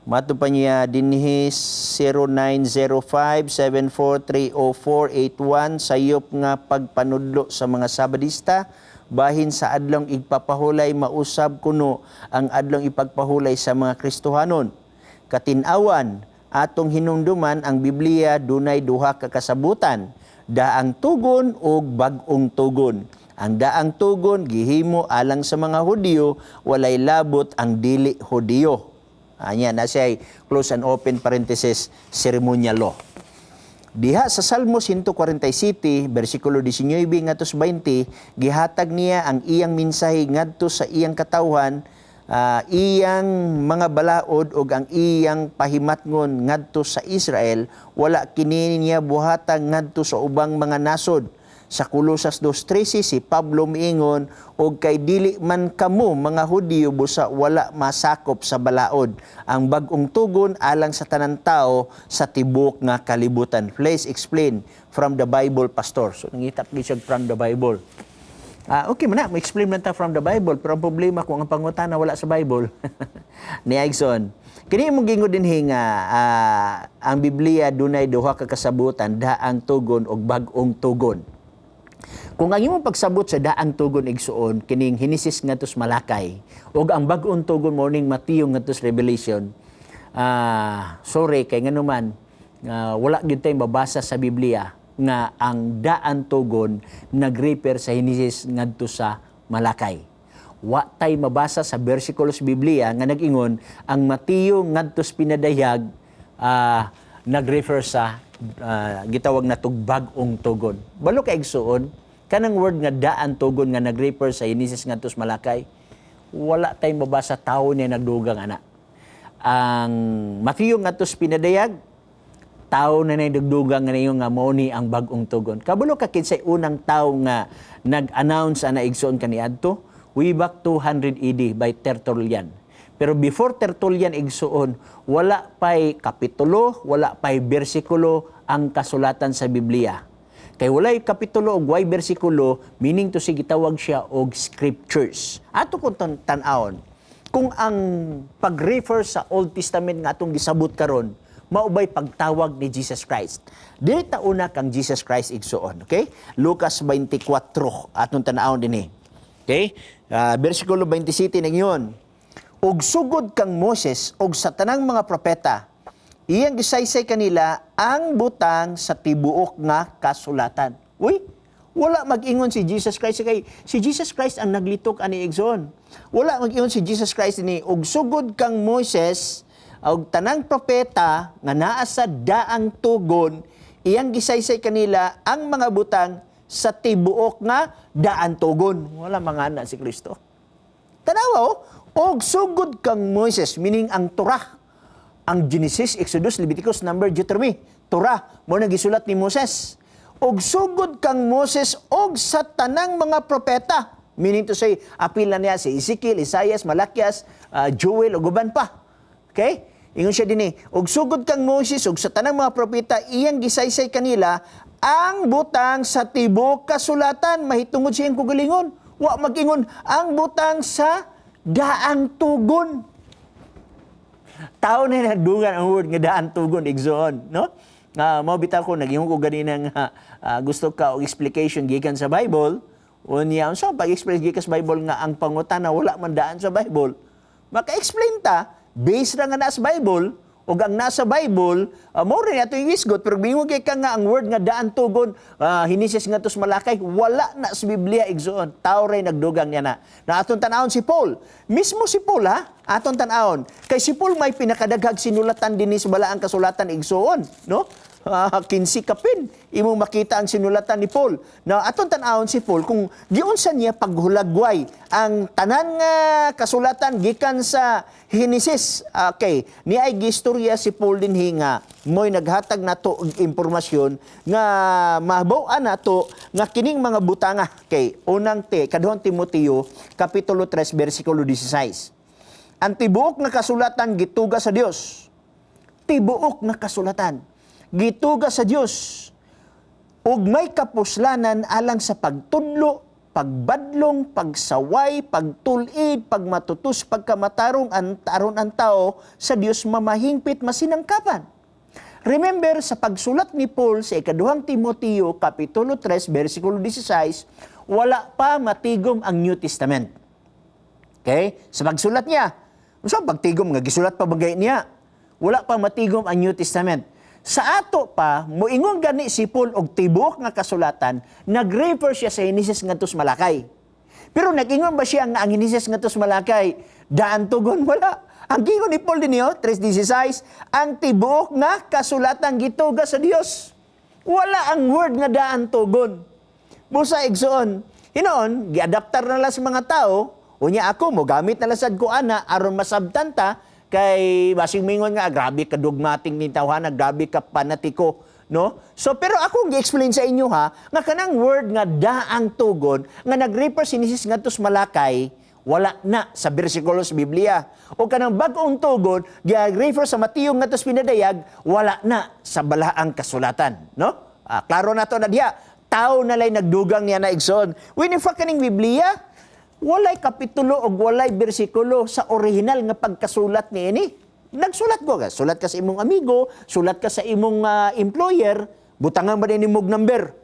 Mato pa niya dinhi 0905-7430481 sayop nga pagpanudlo sa mga Sabadista bahin sa adlong igpapahulay mausab kuno ang adlong ipagpahulay sa mga Kristohanon. Katinawan atong hinumduman ang Biblia dunay duha ka kasabutan, daang tugon ug bag-ong tugon. Ang daang tugon gihimo alang sa mga Hudiyo, walay labot ang dili Hudiyo. Anya na siya close and open parenthesis ceremonial law. Diha sa Salmo 147 bersikulo 19 ngadto 20 gihatag niya ang iyang mensahe ngadto sa iyang katawhan, iyang mga balaod ug ang iyang pahimatngon ngadto sa Israel, wala kini niya buhatag ngadto sa ubang mga nasod. Sa Colosas 2:13 si Pablo miingon, og kay dili man kamo mga Hudiyo busa wala masakop sa balaod ang bag-ong tugon alang sa tanan tao sa tibuok nga kalibutan. Please explain from the Bible, Pastor. So nangita siya from the Bible. Okay man na, ma-explain man ta from the Bible, pero ang problema kung ang pangutana wala sa Bible. Ni Aigson, kini mong gingon dinhi nga ang Biblia dunay duha ka kasabutan, daang tugon ug bag-ong tugon. Kung ang imong pagsabot sa daang tugon igsuon kining Henesis ngadto sa Malakay ug ang bag-ong tugon morning Mateo ngadto sa Revelation, sorry kay nganuman wala gyud tay mabasa sa Biblia nga ang daang tugon nag-refer sa Henesis ngadto sa Malakay. Wa tay mabasa sa bersikulo sa Biblia nga nag-ingon ang Mateo ngadto sa pinadayag nag-refer sa gitawag na bag-ong tugon. Balo kay igsuon kanang word nga daan tugon nga nag-refer sa Henesis ngadto sa Malakay, wala tay mabasa tawo niya nagdugang ana. Ang Mateo ngadto sa pinadayag, tawo na nagdugang nga niyo nga mao ni ang bag-ong tugon. Kabalo ka kinsay unang tawo nga nag-announce ana igsuon kaniadto, way back 200 AD by Tertullian. Pero before Tertullian igsuon, wala pay kapitulo, wala pay bersikulo ang kasulatan sa Biblia. Kay walay kapitulo ug way bersikulo, meaning to si gitawag siya og scriptures. Ato kung tan-awon, kung ang pag-refer sa Old Testament nga atong gisabot karon, maubay pagtawag ni Jesus Christ. Dili ta una kang Jesus Christ igsuon, okay? Lucas 24 atong tan-awon dinhi. Okay? Bersikulo 27 nangyon. Og sugod kang Moses og sa tanang mga propeta, iyang gisaysay kanila ang butang sa tibuok nga kasulatan. Uy, wala mag-ingon si Jesus Christ kay si Jesus Christ ang naglitok ani igsoon. Wala mag-ingon si Jesus Christ ni og sugod kang Moses og tanang propeta nga naa sa daang tugon, iyang gisaysay kanila ang mga butang sa tibuok nga daan tugon. Wala mangana si Kristo. Tanawa, og sugod kang Moses, meaning ang Torah, ang Genesis, Exodus, Leviticus, Number, Deuteronomy, Torah, mo nagisulat ni Moses. Og sugod kang Moses og sa tanang mga propeta, meaning to say, apila niya si Ezekiel, Isaias, Malakias, Joel, o guban pa. Okay? Ingon siya din og sugod kang Moses og sa tanang mga propeta, iyang gisaysay kanila ang butang sa tibuok kasulatan, mahitungod siyang kugalingon. Wa mag-ingon ang butang sa daang tugon. Tao na nagdungan ang word nga daang tugon igsoon, no? Mao bitaw ko naging ko ganina nga gusto ka og explication gikan sa Bible, unya unsa pag-explain gikan sa Bible nga ang pangutana wala man daan sa Bible. Maka-explain ta based ra nga na sa Bible ug ang nasa Bible, mo rin ato yung isgot, pero bingon kay ka nga ang word nga daan tugon, Henesis nga to sa Malakay, wala na sa Biblia igsoon. Tao rin nagdugang niya na. Na atong tanawon si Paul. Mismo si Paul, atong tanawon. Kay si Paul may pinakadaghag sinulatan din sa balaang kasulatan igsoon, no? 15 kapin, imong makita ang sinulatan ni Paul. Na atong tan-awon si Paul kung giunsa niya paghulagway ang tanan nga kasulatan gikan sa Henesis. Okay, niay gistorya si Paul dinhi nga mo'y naghatag nato og impormasyon nga mahabaw-an nato nga kining mga butanga kay unang kaduhang Timoteo kapitulo 3 bersikulo 16. Ang tibuok nga kasulatan gituga sa Dios. Tibuok nga kasulatan gituga sa Dios ug may kapuslanan alang sa pagtudlo pagbadlong, pagsaway, pagtulid, pagmatutus, pagkamatarong aron ang tao sa Dios mamahingpit masinangkapan. Remember, sa pagsulat ni Paul sa ikaduhang Timoteo, Kapitulo 3, versikulo 16, wala pa matigom ang New Testament. Okay? Sa pagsulat niya, so pagtigom nga, gisulat pa bagay niya, wala pa matigom ang New Testament. Sa ato pa, moingon gani si Paul og tibuok nga kasulatan, nag-refer siya sa Henesis ngadtos Malakay. Pero nag-ingon ba siya nga ang Henesis ngadtos Malakay, daan tugon? Wala. Ang gingon ni Paul dinyo, 3:16, ang tibuok nga kasulatan gituga sa Dios. Wala ang word nga daan tugon. Busa igsoon, hinoon, giadaptar na lang sa mga tao, unya ako mo gamit na lasad ko ana aron masabtan ta. Kay basing mingon nga, grabe ka dogmating ni tawhana, grabe ka panatiko, no? So, pero ako gi-explain sa inyo ha, nga kanang word nga daang tugon, nga nag-refer sinesis nga tos Malakay, wala na sa bersikulo sa Biblia. O kanang bag-ong tugon, gi-refer sa Mateo nga tos pinadayag, wala na sa balaang kasulatan, no? Klaro na to na diha, tao na lay nagdugang niya na igsoon. When in fact kaning Biblia, walay kapitulo o walay bersikulo sa original nga pagkasulat ni ini. Nagsulat ko ka. Sulat ka sa imong amigo, sulat ka sa imong employer, butangan ba din imong number.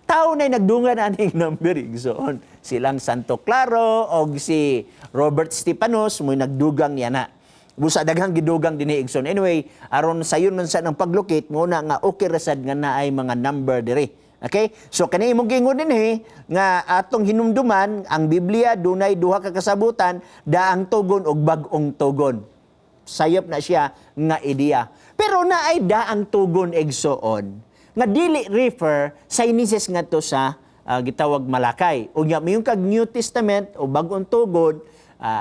Tao na nagdungan aning number. Igsoon. Silang Santo Claro o si Robert Stepanos, mo'y nagdugang niya na. Busa daghang gidugang din igsoon. Anyway, aron sayon man sa ng paglukit, muna nga okay rasad nga naay mga number diri. Okay? So, kani imong gingon din nga atong hinumduman, ang Biblia, dunay duha ka kasabutan, daang tugon o bag-ong tugon. Sayop na siya nga ideya. Pero naay daang tugon egsoon, nga dili refer sa inises nga to sa gitawag Malakay. O nga, mayong kag New Testament o bag-ong tugon,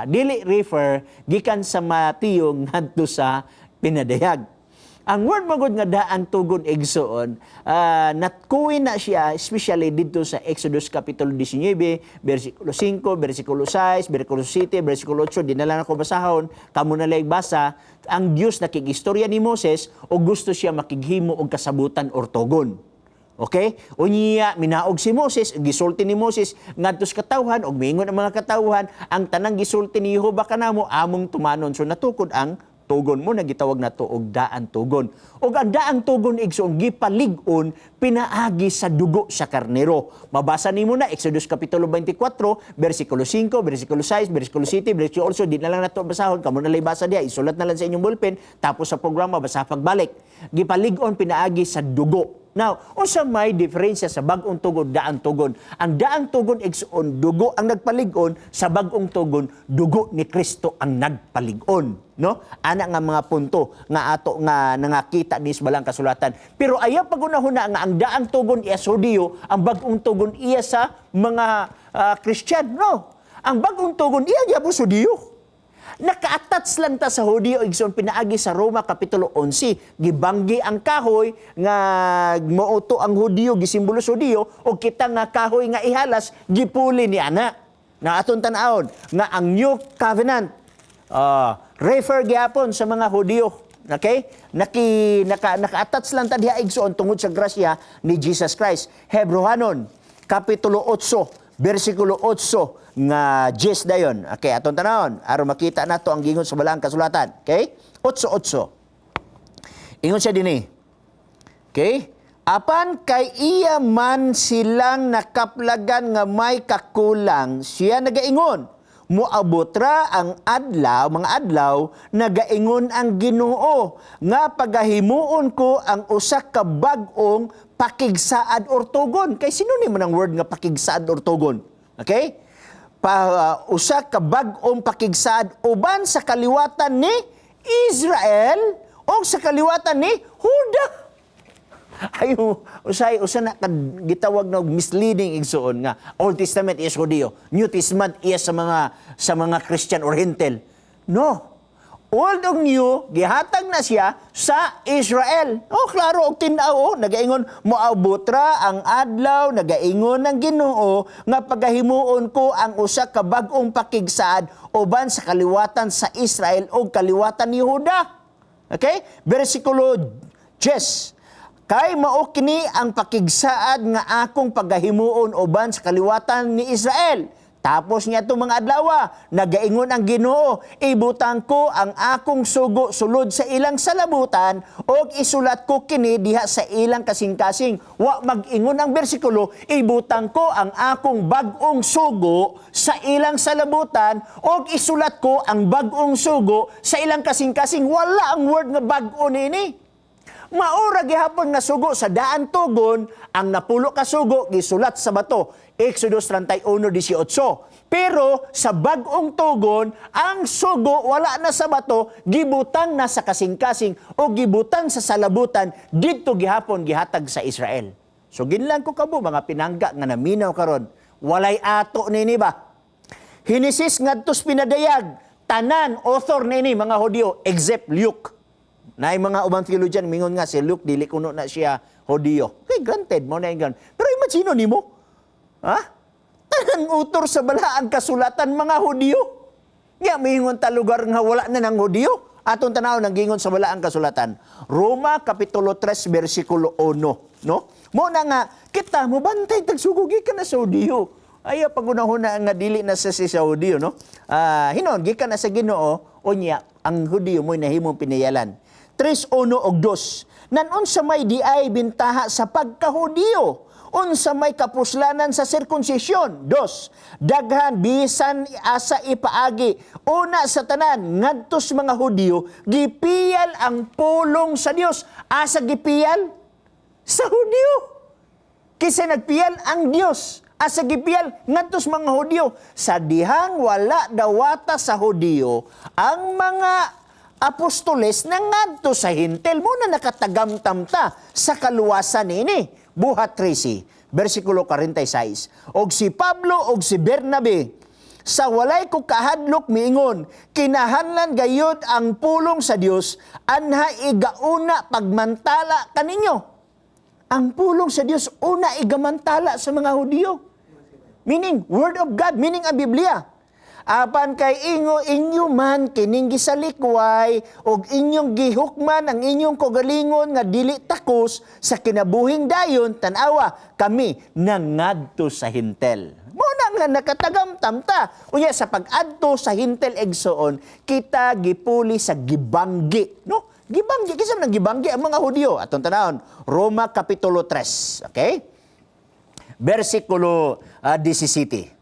dili refer gikan sa Mateo ngadto sa pinadayag. Ang word magod nga daan tugon egsoon, natkuin na siya, especially dito sa Exodus Kapitulo 19, versikulo 5, versikulo 6, versikulo 7, versikulo 8, di na lang ako basahon, kamo na lang basa, ang Diyos nakigistorya ni Moses o gusto siya makighimo og kasabutan or tugon. Okay? Unya, minaog si Moses, gisulti ni Moses, ngadto sa katawhan, og mingon ang mga katawhan, ang tanang gisulti ni Jehova kanamo, among tumanon. So natukod ang tugon mo, nagitawag na to og daan tugon. Og ang daang tugon igsoon gipalig-on pinaagi sa dugo sa karnero. Mabasa nimo na Exodus Kapitulo 24, versikulo 5, versikulo 6, versikulo 7, versikulo 8, di na lang nato basahon, kamo na lay basa diha, isulat na lang sa inyong ballpen, tapos sa programa basa pagbalik. Gipalig-on pinaagi sa dugo. Now, unsa may diferensya sa bag-ong tugon, daang tugon? Ang daang tugon igsoon dugo ang nagpalig-on, sa bag-ong tugon dugo ni Kristo ang nagpalig-on, no? Ana nga mga punto nga ato nga nangakita ni balang kasulatan. Pero ayaw pagunahuna nga ang daang tugon iya sa Hudiyo, ang bag-ong tugon iya sa mga Kristiyano. Ang bag-ong tugon iya gyapon sa Hudiyo. Naka-attach lang ta sa Hudiyo igsoon pinaagi sa Roma Kapitulo 11. Gibanggi ang kahoy nga mauto ang Hudiyo, gisimbolo sa Hudiyo, o kita nga kahoy nga ihalas, gipuli ni ana. Na aton tan-awon nga ang New Covenant refer gyapon sa mga Hudiyo. Okay? Naka-attach lang ta diha igsoon tungod sa grasya ni Jesus Christ. Hebrehanon Kapitulo 8, versikulo 8 nga 10 dayon. Okay, atong tanawon aron makita nato ang gingon sa balaang kasulatan. Okay? 8:8. Ingon siya dinhi. Okay? Apan kay iya man silang nakaplagan nga may kakulang, siya nagaingon, muabotra ang adlaw, mga adlaw, nagaingon ang Ginoo nga pagahimuon ko ang usa ka bag-ong pakigsaad or tugon. Kay sino ni man ang word nga pakigsaad or tugon? Okay? Usa ka bag-ong pakigsaad uban sa kaliwatan ni Israel o sa kaliwatan ni Huda. Ayo, usa na gitawag na misleading igsoon nga Old Testament is Hudiyo, New Testament is sa mga Christian or Hintel. No. Old o New, gihatag na siya sa Israel. Oh, klaro, og tin-aw, nagaingon, moabutra ang adlaw, nagaingon ng Ginoo, nga pagahimuon ko ang usa ka bag-ong pakigsaad uban sa kaliwatan sa Israel o kaliwatan ni Huda. Okay? Versikulo 10. Kay mao kini ang pakigsaad nga akong pagahimuon uban sa kaliwatan ni Israel. Tapos niya itong mga adlaw, nagaingon ang Ginoo, ibutang ko ang akong sugo sulod sa ilang salabutan o isulat ko kini diha sa ilang kasing-kasing. Wa mag-ingon ang bersikulo, ibutang ko ang akong bag-ong sugo sa ilang salabutan o isulat ko ang bag-ong sugo sa ilang kasing-kasing. Wala ang word nga bag-o nini. Maura gihapon nga sugo sa daan tugon, ang napulo ka sugo gisulat sa bato. Exodus 31:18. Pero sa bag-ong tugon, ang sugo wala na sa bato, gibutang na sa kasing-kasing o gibutang sa salabutan didto gihapon gihatag sa Israel. So ginlan ko kabo mga pinangga nga naminaw karon, walay ato nini ba? Hinesis ngadtos pinadayag, tanan author nini mga Hudiyo except Luke. Naay mga ubang theologian mingon nga si Luke dili kuno na siya Hudiyo. Okay, granted mo na yung pero imagine nimo, ha? Tanang utor sa balaang kasulatan mga Hudiyo. Nga mingon ta lugar nga wala na ng Hudiyo. Atong tanaw nang gingon sa balaang kasulatan. Roma kapitulo 3 bersikulo 1, no? Mo na nga kita mo bantay tagsugo gikan na sa Hudiyo. Ayaw pagunahuna nga dili na sa Hudiyo, no? Hinon gikan na sa Ginoo unya ang Hudiyo mo'y nahimong pinayalan. 3:1 og 2. Nanon sa may di ay bintaha sa pagkahudiyo, unsa may kapuslanan sa sirkunsisyon. 2. Daghan bisan asa ipaagi. Una sa tanan, ngadtos mga Hudiyo, gipiyal ang pulong sa Dios. Asa gipiyal? Sa Hudiyo. Kisa nagpiyal ang Dios. Asa gipiyal ngadtos mga Hudiyo. Sa dihang wala dawata sa Hudiyo, ang mga apostoles na ngadto sa hintel mo na nakatagamtamta sa kaluwasan nini. Buhat 13, versikulo 46. Og si Pablo og si Bernabe, sa walay ko kahadlok miingon, kinahanglan gayud ang pulong sa Dios, anha igauna pagmantala kaninyo. Ang pulong sa Dios una igamantala sa mga Hudiyo. Meaning, Word of God, meaning ang Biblia. Apan kay inyo man kining gisalikway og inyong gihukman ang inyong kogalingon nga dili takos sa kinabuhing dayon tan-awa kami nangadto sa hintel. Mo na nga nakatagamtamta. Unya sa pag-adto sa hintel egsoon, kita gipuli sa gibanggi, no? Gibanggi kisam nang gibanggi ang mga Hudiyo. Atong tanawon, Roma kapitulo 3, okay? Versikulo 17.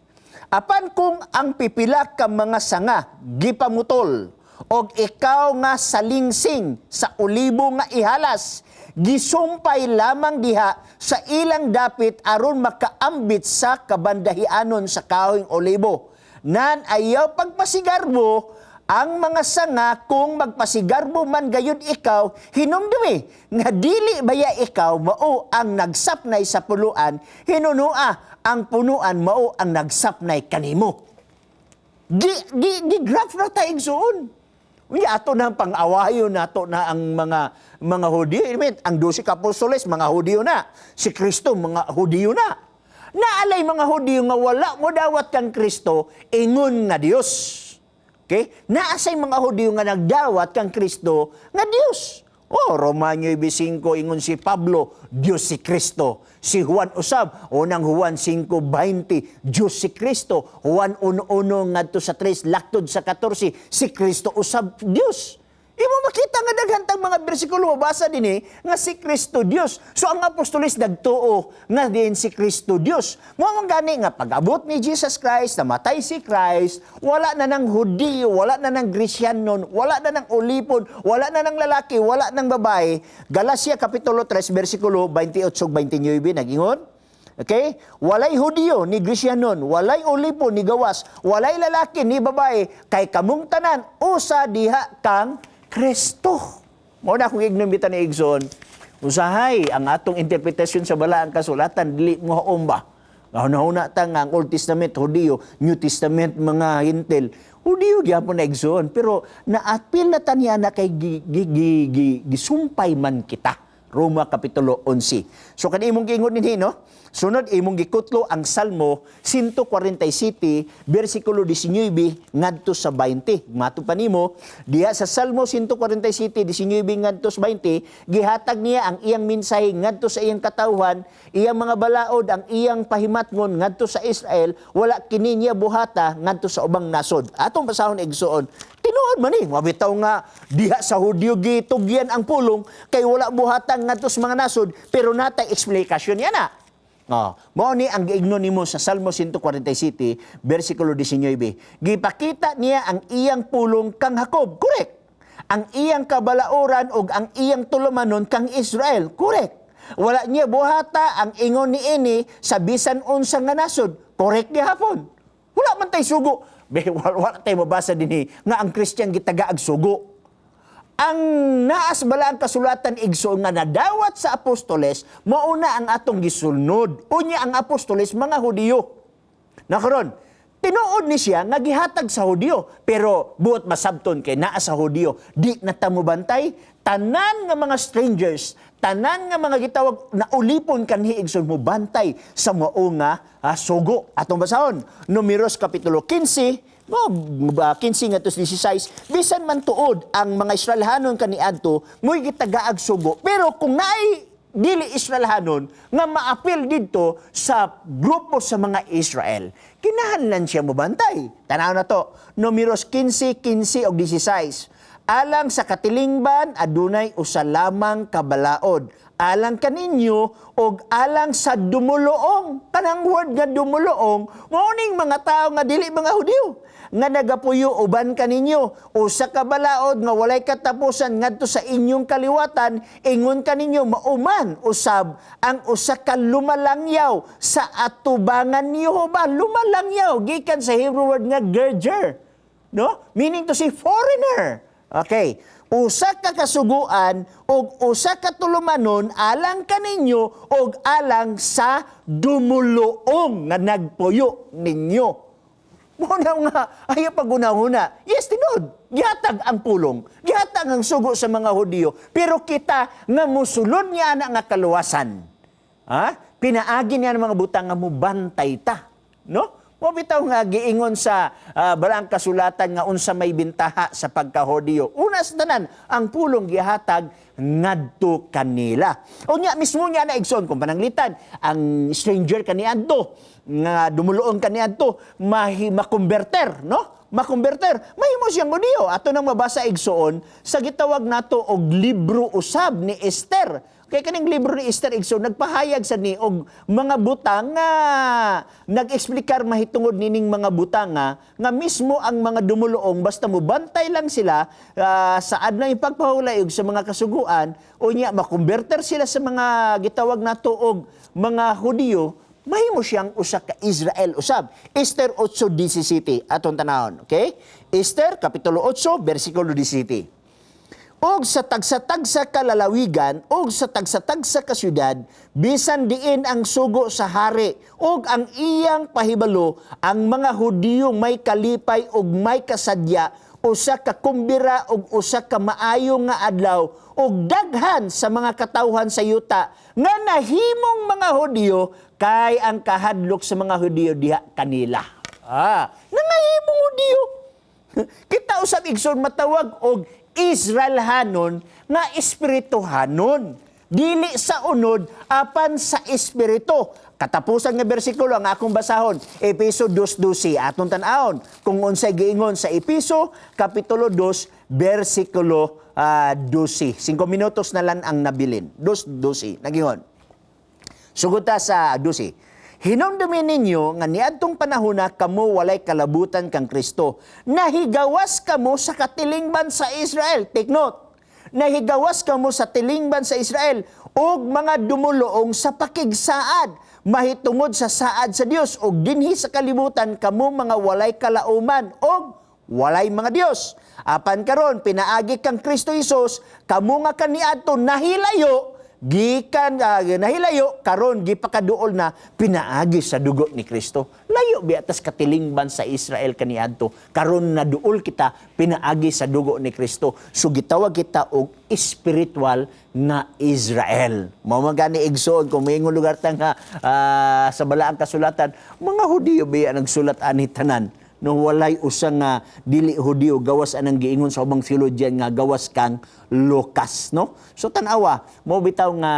Apan kung ang pipila ka mga sanga gipamutol og ikaw nga salingsing sa ulibo nga ihalas, gisumpay lamang diha sa ilang dapit aron makaambit sa kabandahianon sa kahoyng olibo. Nan ayaw pagpasigarbo ang mga sanga kung magpasigarbo man gayud ikaw, hinumdumi nga dili baya ikaw mao ang nagsapnay sa puluan, hinunua ang punuan mao ang nagsapnay kanimo. Graph na tayo igsoon. Unya ato na pang-awayo nato na ang mga Hudiyo. Ang 12 apostoles, mga Hudiyo na. Si Kristo, mga Hudiyo na. Naalay mga Hudiyo nga wala mo dawat kang Kristo, ingon nga Dios. Okay? Naasay mga Hudiyo nga nagdawat kang Kristo nga Dios. Romanyo 5, ingon si Pablo, Diyos si Kristo. Si Juan usab, unang Juan 5:20, Diyos si Kristo. Juan 1:1 ngadto sa 3, laktod sa 14, si Kristo usab Diyos. Imo makita nga daghantang mga bersikulo mabasa dinhi nga si Kristo Dios. So ang apostoles nagtuo nga din si Kristo Dios. Mao man gani nga pag-abot ni Jesus Christ, namatay si Christ, wala na ng Hudiyo, wala na ng Grisyanon, wala na ng ulipon, wala na ng lalaki, wala ng babae. Galacia kapitulo 3 bersikulo 28-29 nagingon. Okay? Walay Hudiyo ni Grisyanon, walay ulipon ni gawas, walay lalaki ni babae, kay kamong tanan usa diha kang Kristo. Mao na akong ignombitan ni Igsoon, usahay ang atong interpretasyon sa balaang kasulatan, dili mo haomba. Nahuna ta nga ang Old Testament, Hudiyo, New Testament, mga Hintil. Hudiyo gyapon na Igsoon, pero naapil na taniya na kay gisumpay man kita. Roma Kapitulo 11. So kan imong giingon dinhi no? Sunod imong gikutlo ang Salmo 147 bersikulo 19 ngadto sa 20. Mato pa nimo diha sa Salmo 147 19 ngadto sa 20 gihatag niya ang iyang mensahe ngadto sa iyang katawhan, iyang mga balaod, ang iyang pahimatngon ngadto sa Israel, wala kini niya buhata ngadto sa ubang nasod. Atong basahon igsuon. Tinuod man ni, mabitaw nga diha sa Hudyo gitugyan ang pulong kay wala buhatan ngadto sa mga nasod, pero natay eksplikasyon niya na. Mao ni ang giigno nimo sa Salmo 147 bersikulo 19. Gipakita niya ang iyang pulong kang Jacob, correct. Ang iyang kabalaoran ug ang iyang tulumanon kang Israel, correct. Wala niya buhata ang ingon ni ini sa bisan unsa nga nasod, correct gihapon. Wala man tay sugo. Wala tay mabasa dinhi nga ang Kristiyan gitagaag sugo. Ang naas bala ang kasulatan igsoon nga nadawat sa apostoles, mauna ang atong gisunod. Unya ang apostoles mga Hudiyo. Nakaron, tinuod ni siya nga gihatag sa Hudiyo, pero buot masabton kay naa sa Hudiyo, di na ta mo bantay tanan nga mga strangers, tanan nga mga gitawag na ulipon kanhi igsoon mo bantay sa mao nga sugo. Atong basahon, Números Kapitulo 15 15 nga 16, bisan man tuod ang mga Israelhanon kaniadto mo'y gitagaag sugo, pero kung naay dili Israelhanon nga maapil didto sa grupo sa mga Israel, kinahanglan siya mobantay. Tanaw na to, Números 15, 15 o 16. Alang sa katilingban adunay usa lamang kabalaod, alang kaninyo og alang sa dumuloong. Kanang word nga dumuloong, morning mga tao nga dili mga Hudiyo nga nagapuyo uban kaninyo, usa ka balaod nga walay katapusan ngadto sa inyong kaliwatan, ingon kaninyo mauman usab ang usa ka lumalangyaw sa atubangan ni Jehova. Lumalangyaw gikan sa Hebrew word nga gerger, no? Meaning to say foreigner. Okay, usa ka kasuguan og usa ka tulumanon alang kaninyo og alang sa dumuloong nga nagpuyo ninyo. Muna nga, ayaw pagunahuna. Yes, tinod. Gihatag ang pulong. Gihatag ang sugo sa mga Hudiyo. Pero kita nga musulod niya na nga kaluwasan. Pinaagi niya ng mga butang nga mubantay ta. No? Mabitaw nga giingon sa balang kasulatan nga unsa may bintaha sa pagka-Hudiyo. Una sa tanan, ang pulong gihatag ngadto kanila. O niya, mismo niya na igsoon kung pananglitan, ang stranger kaniadto, nga dumuloon kaniadto, makumberter, no? Makumberter, mahimo siyang Hudiyo. Ato nang mabasa igsoon sa gitawag nato og libro usab ni Esther. Kay kaning libro ni Esther igsoon nagpahayag sa ni og mga butang nga nag-eksplikar mahitungod nining mga butang nga mismo ang mga dumuloong basta mo bantay lang sila sa adlaw ipagpahulay og sa mga kasuguan o niya makumberter sila sa mga gitawag nato og mga Hudiyo, mahimo siyang usa ka Israel usab. Esther 8:17 aton tanahon, okay? Esther kapitulo 8 bersikulo 17. Og sa tagsa-tagsa ka lalawigan, og sa tagsa-tagsa ka syudad, bisan diin ang sugo sa hari, og ang iyang pahibalo, ang mga Hudiyo may kalipay og may kasadya, usa ka kumbira og usa ka maayo nga adlaw, og daghan sa mga katawhan sa yuta, nga nahimong mga Hudiyo, kay ang kahadlok sa mga Hudiyo diha kanila. Nangahimong Hudiyo. Kita usab igsoon matawag og Israelhanon nga espirituhanon. Dili sa unod apan sa espiritu. Katapusan nga bersikulo ang akong basahon, Epeso 2:12 aton tan-awon kung unsay giingon sa Epeso kapitulo 2 bersikulo 12. 5 minutos na lang ang nabilin. 2:12 nagingon. Suguta sa 12. Hinumdumin ninyo nga niadtong panahona kamo walay kalabutan kang Kristo. Nahigawas kamo sa katilingban sa Israel. Take note. Nahigawas kamo sa tilingban sa Israel og mga dumuloong sa pakigsaad. Mahitungod sa saad sa Dios og dinhi sa kalibutan kamo mga walay kalauman og walay mga Dios. Apan karon pinaagi kang Kristo Hesus, kamo nga kaniadto nahilayo, gikan nahilayo karon gipakaduol na pinaagi sa dugo ni Kristo. Layo biatas katilingban sa Israel kaniadto. Karon na duol kita pinaagi sa dugo ni Kristo. So gitawag kita og spiritual na Israel. Mao magani igsoon kung may lugar ta nga sa balaang kasulatan, mga Hudiyo biya nagsulat ani tanan. No walay usang nga dili Hudiyo gawas anang giingon sa ubang theologian nga gawas kang Lucas, no? So tanawa mo bitaw nga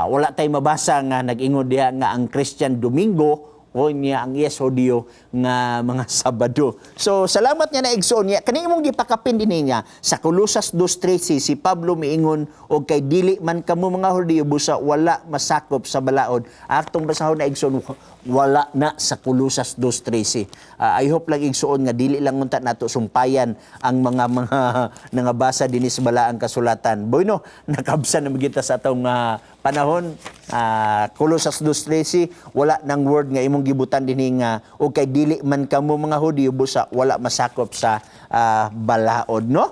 wala tay mabasa nga nag-ingon diha nga ang Christian Domingo o niya ang yes Hudiyo nga mga Sabado. So salamat nga na igsoon niya kani imong gipakapin dinhi niya sa Colosas 2:13 si Pablo miingon og kay dili man kamo mga Hudiyo busa wala masakop sa balaod. Atong basahon na igsoon wala na sa Colosas 2:13. I hope lang igsuon nga dili lang unta nato sumpayan ang mga nangabasa dinhi sa balaang kasulatan. Bueno, nakabsa na magita sa atong panahon. Colosas 2:13 wala nang word nga imong gibutan dinhi nga o kay dili man kamo mga Hudiyo busa wala masakop sa balaod, no?